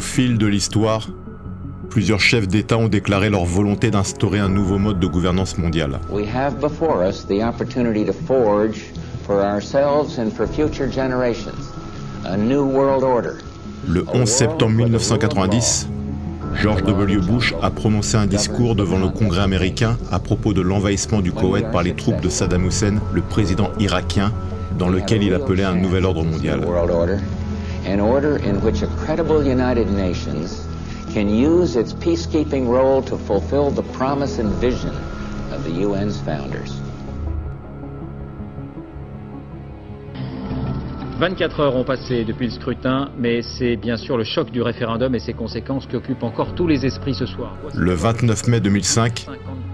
Au fil de l'histoire, plusieurs chefs d'État ont déclaré leur volonté d'instaurer un nouveau mode de gouvernance mondiale. We have before us the opportunity to forge for ourselves and for future generations a new world order. Le 11 septembre 1990, George W. Bush a prononcé un discours devant le Congrès américain à propos de l'envahissement du Koweït par les troupes de Saddam Hussein, le président irakien, dans lequel il appelait un nouvel ordre mondial. An order in which a credible United Nations can use its peacekeeping role to fulfill the promise and vision of the UN's founders. 24 heures ont passé depuis le scrutin, mais c'est bien sûr le choc du référendum et ses conséquences qui occupent encore tous les esprits ce soir. Le 29 mai 2005,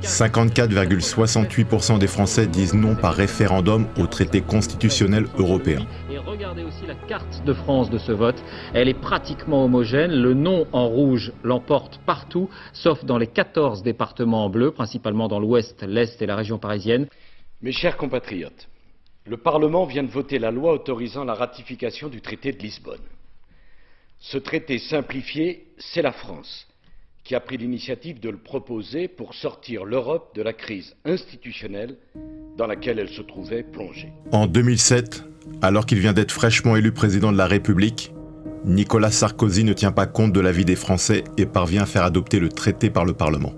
54,68% des Français disent non par référendum au traité constitutionnel européen. Et regardez aussi la carte de France de ce vote. Elle est pratiquement homogène. Le non en rouge l'emporte partout, sauf dans les 14 départements en bleu, principalement dans l'ouest, l'est et la région parisienne. Mes chers compatriotes, le Parlement vient de voter la loi autorisant la ratification du traité de Lisbonne. Ce traité simplifié, c'est la France qui a pris l'initiative de le proposer pour sortir l'Europe de la crise institutionnelle dans laquelle elle se trouvait plongée. En 2007, alors qu'il vient d'être fraîchement élu président de la République, Nicolas Sarkozy ne tient pas compte de l'avis des Français et parvient à faire adopter le traité par le Parlement.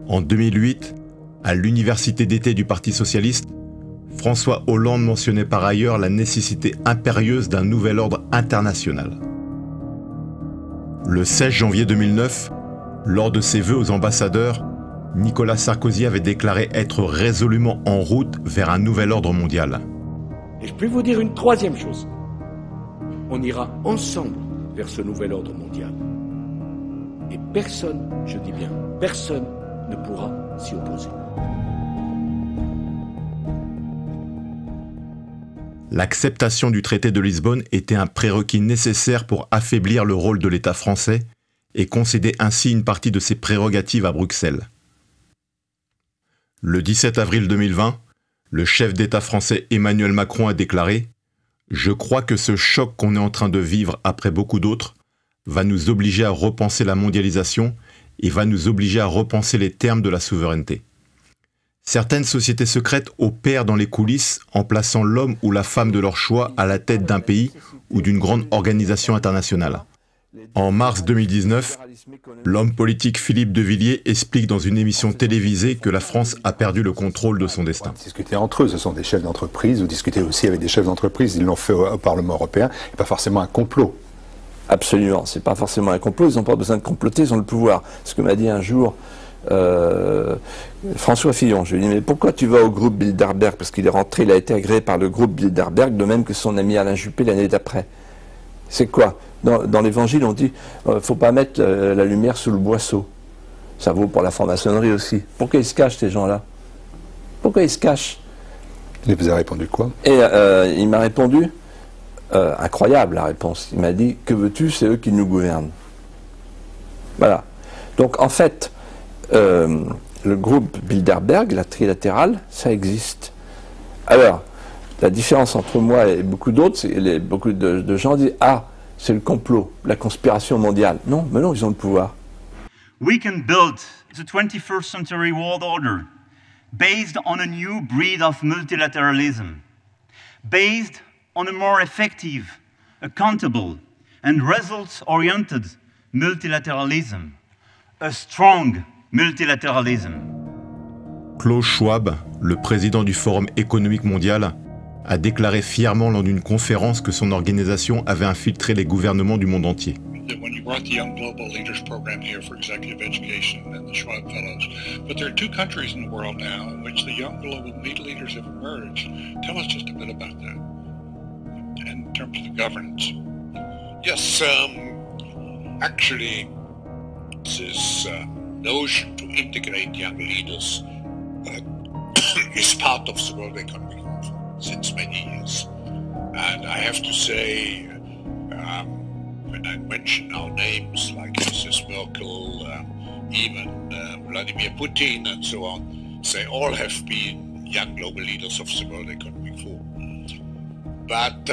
En 2008, à l'université d'été du Parti socialiste, François Hollande mentionnait par ailleurs la nécessité impérieuse d'un nouvel ordre international. Le 16 janvier 2009, lors de ses vœux aux ambassadeurs, Nicolas Sarkozy avait déclaré être résolument en route vers un nouvel ordre mondial. Et je peux vous dire une troisième chose. On ira ensemble vers ce nouvel ordre mondial. Et personne, je dis bien, personne ne pourra s'y opposer. L'acceptation du traité de Lisbonne était un prérequis nécessaire pour affaiblir le rôle de l'État français et concéder ainsi une partie de ses prérogatives à Bruxelles. Le 17 avril 2020, le chef d'État français Emmanuel Macron a déclaré « Je crois que ce choc qu'on est en train de vivre après beaucoup d'autres va nous obliger à repenser la mondialisation et va nous obliger à repenser les termes de la souveraineté. » Certaines sociétés secrètes opèrent dans les coulisses en plaçant l'homme ou la femme de leur choix à la tête d'un pays ou d'une grande organisation internationale. En mars 2019, l'homme politique Philippe de Villiers explique dans une émission télévisée que la France a perdu le contrôle de son destin. Discuter entre eux, ce sont des chefs d'entreprise, ou discuter aussi avec des chefs d'entreprise, ils l'ont fait au Parlement européen, et pas forcément un complot. Absolument, c'est pas forcément un complot, ils n'ont pas besoin de comploter, ils ont le pouvoir. Ce que m'a dit un jour François Fillon, je lui ai dit mais pourquoi tu vas au groupe Bilderberg, parce qu'il est rentré, il a été agréé par le groupe Bilderberg, de même que son ami Alain Juppé l'année d'après. C'est quoi? Dans l'évangile on dit faut pas mettre la lumière sous le boisseau. Ça vaut pour la franc-maçonnerie aussi. Pourquoi ils se cachent ces gens-là? Pourquoi ils se cachent? Il vous a répondu quoi? Et il m'a répondu incroyable la réponse, il m'a dit que veux-tu, c'est eux qui nous gouvernent. Voilà. Donc en fait le groupe Bilderberg, la trilatérale, ça existe. Alors, la différence entre moi et beaucoup d'autres, c'est beaucoup de gens disent « Ah, c'est le complot, la conspiration mondiale ». Non, mais non, ils ont le pouvoir. We can build the 21st century world order based on a new breed of multilateralism, based on a more effective, accountable and results-oriented multilateralism, a strong multilateralism. Klaus Schwab, le président du Forum économique mondial, a déclaré fièrement lors d'une conférence que son organisation avait infiltré les gouvernements du monde entier. When you brought the Young Global Leaders Program here for executive education and the Schwab Fellows, but there are two countries in the world now in which the young global leaders have emerged. Tell us just a bit about that in terms of the governance. Yes, actually, this notion to integrate young leaders is part of the World Economic Forum since many years. And I have to say, when I mention now names like Mrs. Merkel, even Vladimir Putin and so on, they all have been young global leaders of the World Economic Forum. But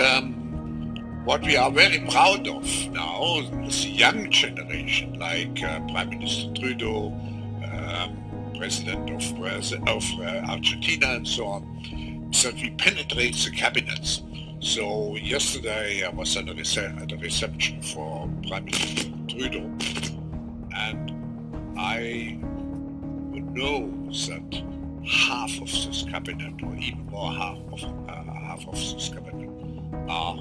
what we are very proud of now is the young generation, like Prime Minister Trudeau, President of Argentina, and so on, so that we penetrate the cabinets. So yesterday I was at a reception for Prime Minister Trudeau, and I know that half of this cabinet, or even more half of this cabinet, are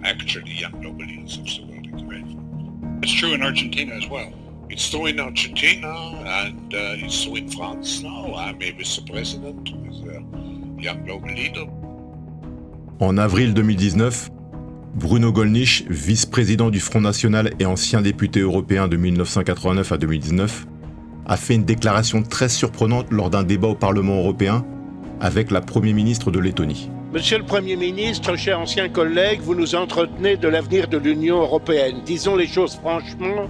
actually young noble leaders of the world in. It's true in Argentina as well. It's true in Argentina, and it's true in France now. I'm with the president, with a young noble leader. En avril 2019, Bruno Gollnisch, vice-président du Front National et ancien député européen de 1989 à 2019, a fait une déclaration très surprenante lors d'un débat au Parlement européen avec la Premier ministre de Lettonie. Monsieur le Premier ministre, cher ancien collègue, vous nous entretenez de l'avenir de l'Union européenne. Disons les choses franchement,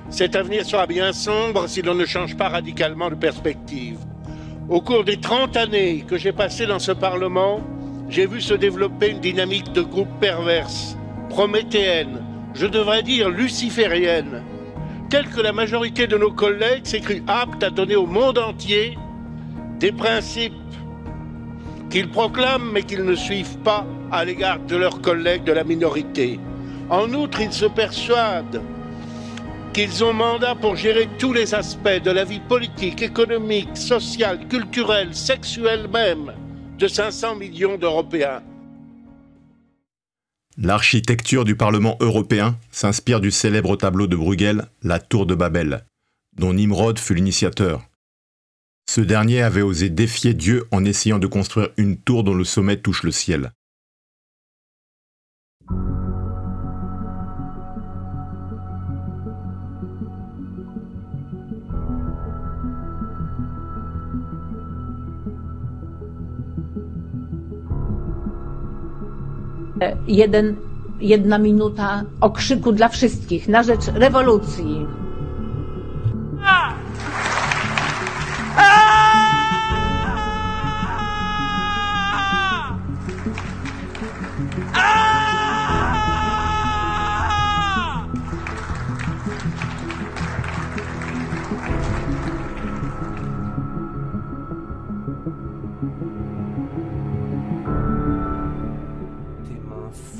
cet avenir sera bien sombre si l'on ne change pas radicalement de perspective. Au cours des 30 années que j'ai passées dans ce Parlement, j'ai vu se développer une dynamique de groupe perverse, prométhéenne, je devrais dire luciférienne, telle que la majorité de nos collègues s'est crue apte à donner au monde entier des principes qu'ils proclament mais qu'ils ne suivent pas à l'égard de leurs collègues de la minorité. En outre, ils se persuadent qu'ils ont mandat pour gérer tous les aspects de la vie politique, économique, sociale, culturelle, sexuelle même, de 500 millions d'Européens. L'architecture du Parlement européen s'inspire du célèbre tableau de Bruegel, La Tour de Babel, dont Nimrod fut l'initiateur. Ce dernier avait osé défier Dieu en essayant de construire une tour dont le sommet touche le ciel. Jedna minuta okrzyku dla wszystkich na rzecz rewolucji.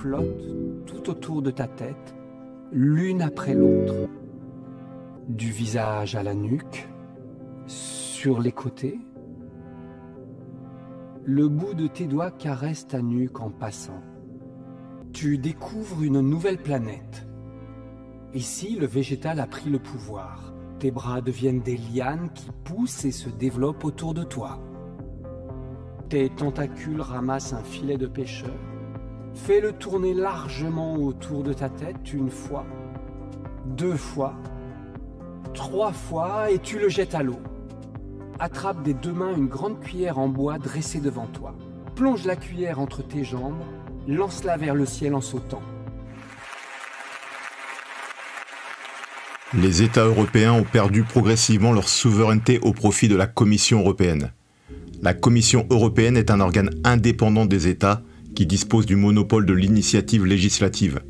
Flottent tout autour de ta tête, l'une après l'autre, du visage à la nuque, sur les côtés. Le bout de tes doigts caresse ta nuque en passant. Tu découvres une nouvelle planète. Ici, le végétal a pris le pouvoir. Tes bras deviennent des lianes qui poussent et se développent autour de toi. Tes tentacules ramassent un filet de pêcheur. Fais-le tourner largement autour de ta tête une fois, 2 fois, 3 fois et tu le jettes à l'eau. Attrape des 2 mains une grande cuillère en bois dressée devant toi. Plonge la cuillère entre tes jambes, lance-la vers le ciel en sautant. Les États européens ont perdu progressivement leur souveraineté au profit de la Commission européenne. La Commission européenne est un organe indépendant des États qui dispose du monopole de l'initiative législative.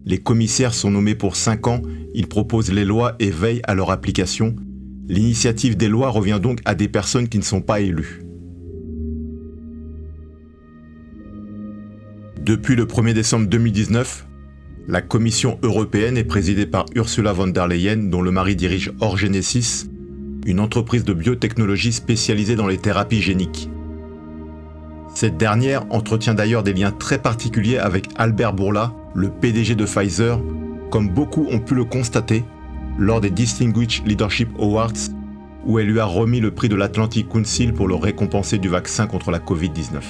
Les commissaires sont nommés pour 5 ans, ils proposent les lois et veillent à leur application. L'initiative des lois revient donc à des personnes qui ne sont pas élues. Depuis le 1er décembre 2019, la Commission européenne est présidée par Ursula von der Leyen, dont le mari dirige Orgenesis, une entreprise de biotechnologie spécialisée dans les thérapies géniques. Cette dernière entretient d'ailleurs des liens très particuliers avec Albert Bourla, le PDG de Pfizer, comme beaucoup ont pu le constater lors des Distinguished Leadership Awards, où elle lui a remis le prix de l'Atlantic Council pour le récompenser du vaccin contre la Covid-19.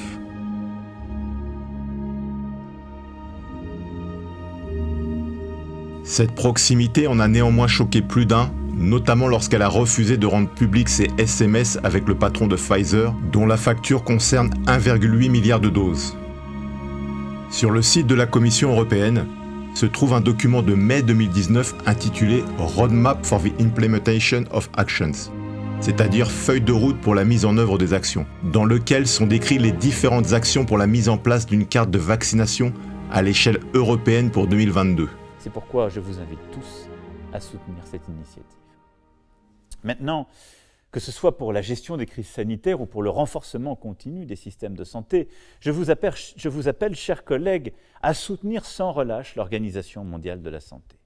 Cette proximité en a néanmoins choqué plus d'un, notamment lorsqu'elle a refusé de rendre publics ses SMS avec le patron de Pfizer, dont la facture concerne 1,8 milliard de doses. Sur le site de la Commission européenne se trouve un document de mai 2019 intitulé « Roadmap for the Implementation of Actions ». c'est-à-dire feuille de route pour la mise en œuvre des actions, dans lequel sont décrites les différentes actions pour la mise en place d'une carte de vaccination à l'échelle européenne pour 2022. C'est pourquoi je vous invite tous à soutenir cette initiative. Maintenant, que ce soit pour la gestion des crises sanitaires ou pour le renforcement continu des systèmes de santé, je vous appelle, chers collègues, à soutenir sans relâche l'Organisation mondiale de la santé.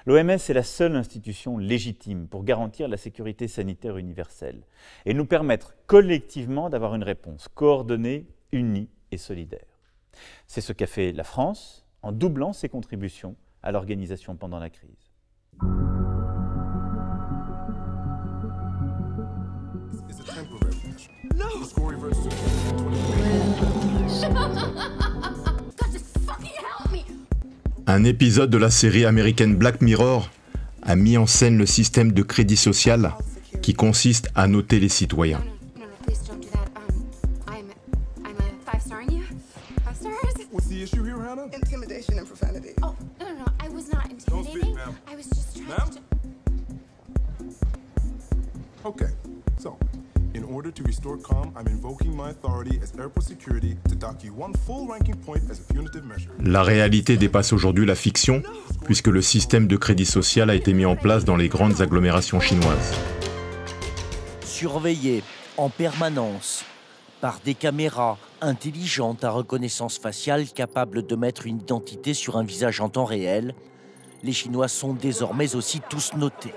L'OMS est la seule institution légitime pour garantir la sécurité sanitaire universelle et nous permettre collectivement d'avoir une réponse coordonnée, unie et solidaire. C'est ce qu'a fait la France en doublant ses contributions à l'organisation pendant la crise. Un épisode de la série américaine Black Mirror a mis en scène le système de crédit social qui consiste à noter les citoyens. Okay, so, in order to restore calm, I'm invoking my authority as airport security to dock you 1 full ranking point as a punitive measure. La réalité dépasse aujourd'hui la fiction, puisque le système de crédit social a été mis en place dans les grandes agglomérations chinoises. Surveillé en permanence par des caméras intelligentes à reconnaissance faciale capables de mettre une identité sur un visage en temps réel, les Chinois sont désormais aussi tous notés.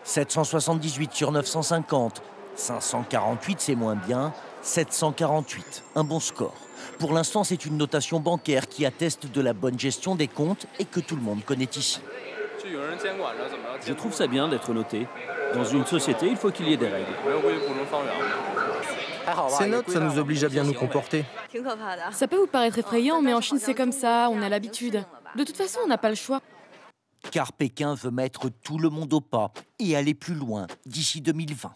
778 sur 950, 548 c'est moins bien, 748, un bon score. Pour l'instant, c'est une notation bancaire qui atteste de la bonne gestion des comptes et que tout le monde connaît ici. Je trouve ça bien d'être noté. Dans une société, il faut qu'il y ait des règles. Ces notes, ça nous oblige à bien nous comporter. Ça peut vous paraître effrayant, mais en Chine, c'est comme ça, on a l'habitude. De toute façon, on n'a pas le choix. Car Pékin veut mettre tout le monde au pas et aller plus loin d'ici 2020.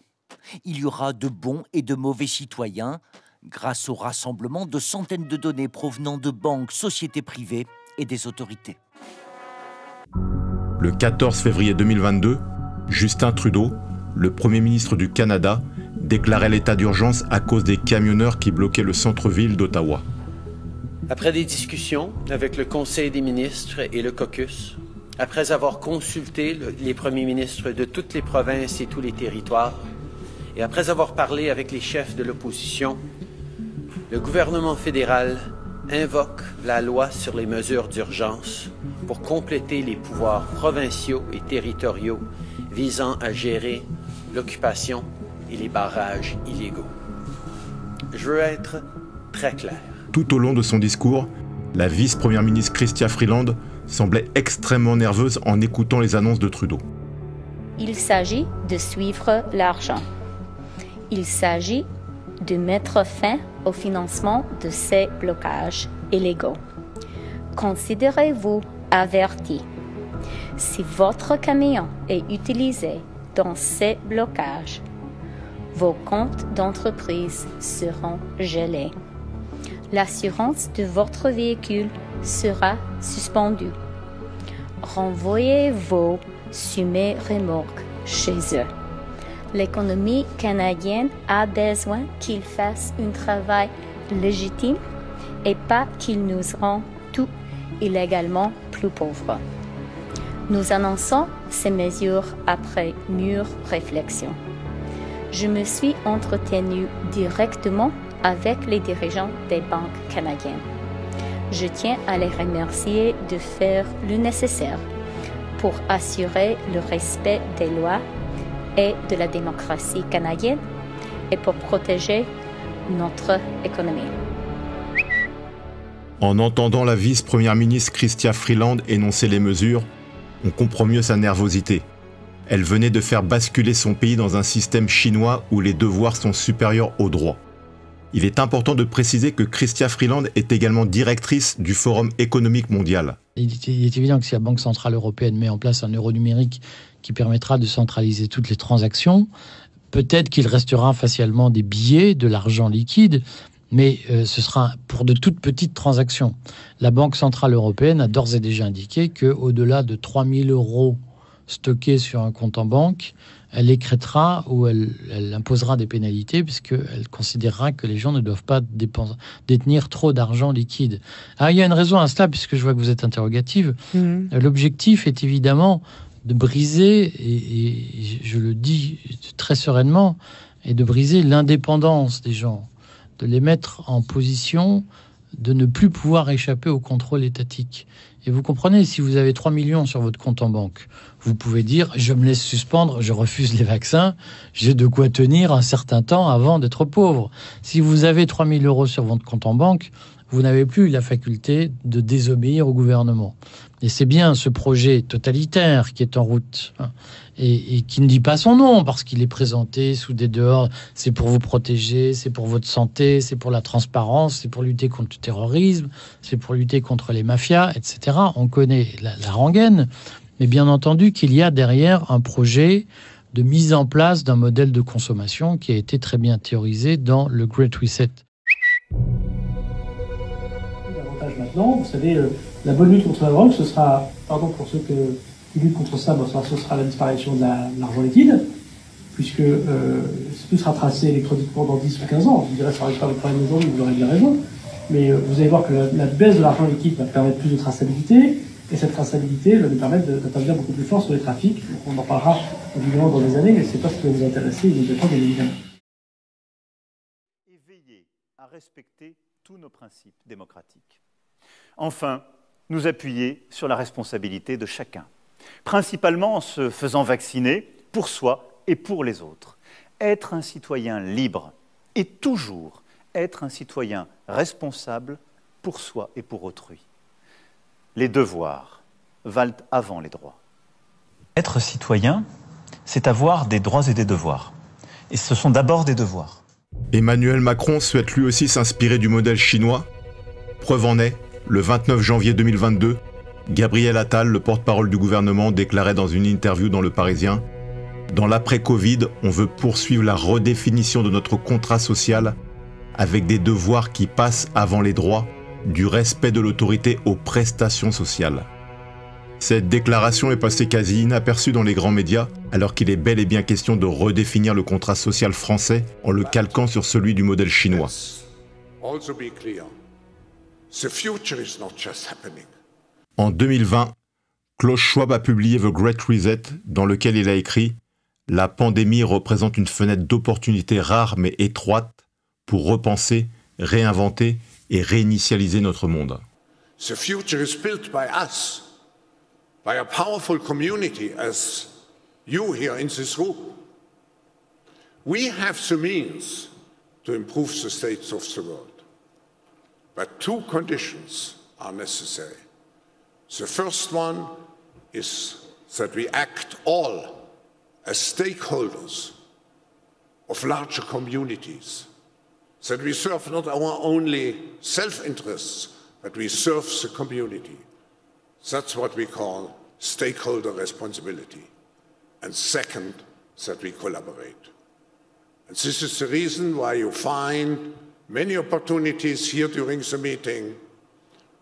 Il y aura de bons et de mauvais citoyens grâce au rassemblement de centaines de données provenant de banques, sociétés privées et des autorités. Le 14 février 2022, Justin Trudeau, le Premier ministre du Canada, déclarait l'état d'urgence à cause des camionneurs qui bloquaient le centre-ville d'Ottawa. Après des discussions avec le Conseil des ministres et le caucus, après avoir consulté les premiers ministres de toutes les provinces et tous les territoires, et après avoir parlé avec les chefs de l'opposition, le gouvernement fédéral invoque la loi sur les mesures d'urgence pour compléter les pouvoirs provinciaux et territoriaux visant à gérer l'occupation et les barrages illégaux. Je veux être très clair. Tout au long de son discours, la vice-première ministre Chrystia Freeland semblait extrêmement nerveuse en écoutant les annonces de Trudeau. Il s'agit de suivre l'argent. Il s'agit de mettre fin au financement de ces blocages illégaux. Considérez-vous avertis. Si votre camion est utilisé dans ces blocages, vos comptes d'entreprise seront gelés. L'assurance de votre véhicule sera suspendue. Renvoyez vos remorques chez eux. L'économie canadienne a besoin qu'ils fassent un travail légitime et pas qu'ils nous rendent tout illégalement plus pauvres. Nous annonçons ces mesures après mûre réflexion. Je me suis entretenue directement avec les dirigeants des banques canadiennes. Je tiens à les remercier de faire le nécessaire pour assurer le respect des lois et de la démocratie canadienne et pour protéger notre économie. En entendant la vice-première ministre Chrystia Freeland énoncer les mesures, on comprend mieux sa nervosité. Elle venait de faire basculer son pays dans un système chinois où les devoirs sont supérieurs aux droits. Il est important de préciser que Chrystia Freeland est également directrice du Forum économique mondial. Il est évident que si la Banque centrale européenne met en place un euro numérique qui permettra de centraliser toutes les transactions, peut-être qu'il restera facialement des billets, de l'argent liquide, mais ce sera pour de toutes petites transactions. La Banque centrale européenne a d'ores et déjà indiqué qu'au-delà de 3 000 € stockées sur un compte en banque, elle écrêtera ou elle imposera des pénalités puisqu'elle considérera que les gens ne doivent pas détenir trop d'argent liquide. Alors, il y a une raison à cela, puisque je vois que vous êtes interrogative. L'objectif est évidemment de briser, et je le dis très sereinement, et de briser l'indépendance des gens, de les mettre en position de ne plus pouvoir échapper au contrôle étatique. Et vous comprenez, si vous avez 3 millions sur votre compte en banque, vous pouvez dire « je me laisse suspendre, je refuse les vaccins, j'ai de quoi tenir un certain temps avant d'être pauvre ». Si vous avez 3 000 euros sur votre compte en banque, vous n'avez plus la faculté de désobéir au gouvernement. Et c'est bien ce projet totalitaire qui est en route, hein, et qui ne dit pas son nom, parce qu'il est présenté sous des dehors. C'est pour vous protéger, c'est pour votre santé, c'est pour la transparence, c'est pour lutter contre le terrorisme, c'est pour lutter contre les mafias, etc. On connaît la rengaine, mais bien entendu qu'il y a derrière un projet de mise en place d'un modèle de consommation qui a été très bien théorisé dans le Great Reset. L'avantage maintenant, vous savez, la bonne lutte contre la drogue, ce sera, pardon pour ceux qui luttent contre ça, ce sera la disparition de l'argent liquide, puisque tout sera tracé électroniquement dans 10 ou 15 ans. Je dirais que ça n'arrive pas le problème aujourd'hui, vous aurez bien raison. Mais vous allez voir que la baisse de l'argent liquide va permettre plus de traçabilité, et cette traçabilité va nous permettre d'intervenir beaucoup plus fort sur les trafics. Donc on en parlera évidemment dans des années, mais c'est pas ce qui va nous intéresser immédiatement, bien évidemment. Et veiller à respecter tous nos principes démocratiques. Enfin, nous appuyer sur la responsabilité de chacun, principalement en se faisant vacciner pour soi et pour les autres. Être un citoyen libre et toujours être un citoyen responsable pour soi et pour autrui. Les devoirs valent avant les droits. Être citoyen, c'est avoir des droits et des devoirs. Et ce sont d'abord des devoirs. Emmanuel Macron souhaite lui aussi s'inspirer du modèle chinois. Preuve en est, le 29 janvier 2022, Gabriel Attal, le porte-parole du gouvernement, déclarait dans une interview dans Le Parisien « Dans l'après-Covid, on veut poursuivre la redéfinition de notre contrat social avec des devoirs qui passent avant les droits, du respect de l'autorité aux prestations sociales. » Cette déclaration est passée quasi inaperçue dans les grands médias, alors qu'il est bel et bien question de redéfinir le contrat social français en le calquant sur celui du modèle chinois. En 2020, Klaus Schwab a publié The Great Reset, dans lequel il a écrit « La pandémie représente une fenêtre d'opportunité rare mais étroite pour repenser, réinventer et réinitialiser notre monde. » The future is built by us, by a powerful community as you here in this room. We have the means to improve the state of the world. But two conditions are necessary. The first one is that we act all as stakeholders of larger communities, that we serve not our only self-interests, but we serve the community. That's what we call stakeholder responsibility. And second, that we collaborate. And this is the reason why you find many opportunities here during the meeting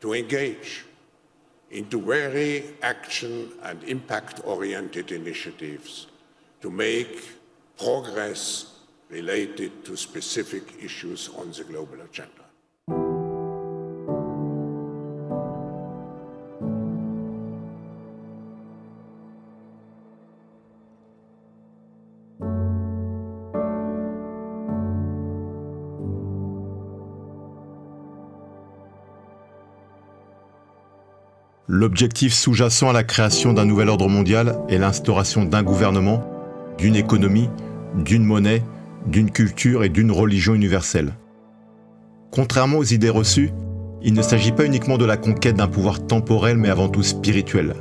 to engage into very action and impact-oriented initiatives to make progress related to specific issues on the global agenda. L'objectif sous-jacent à la création d'un nouvel ordre mondial est l'instauration d'un gouvernement, d'une économie, d'une monnaie, d'une culture et d'une religion universelle. Contrairement aux idées reçues, il ne s'agit pas uniquement de la conquête d'un pouvoir temporel mais avant tout spirituel.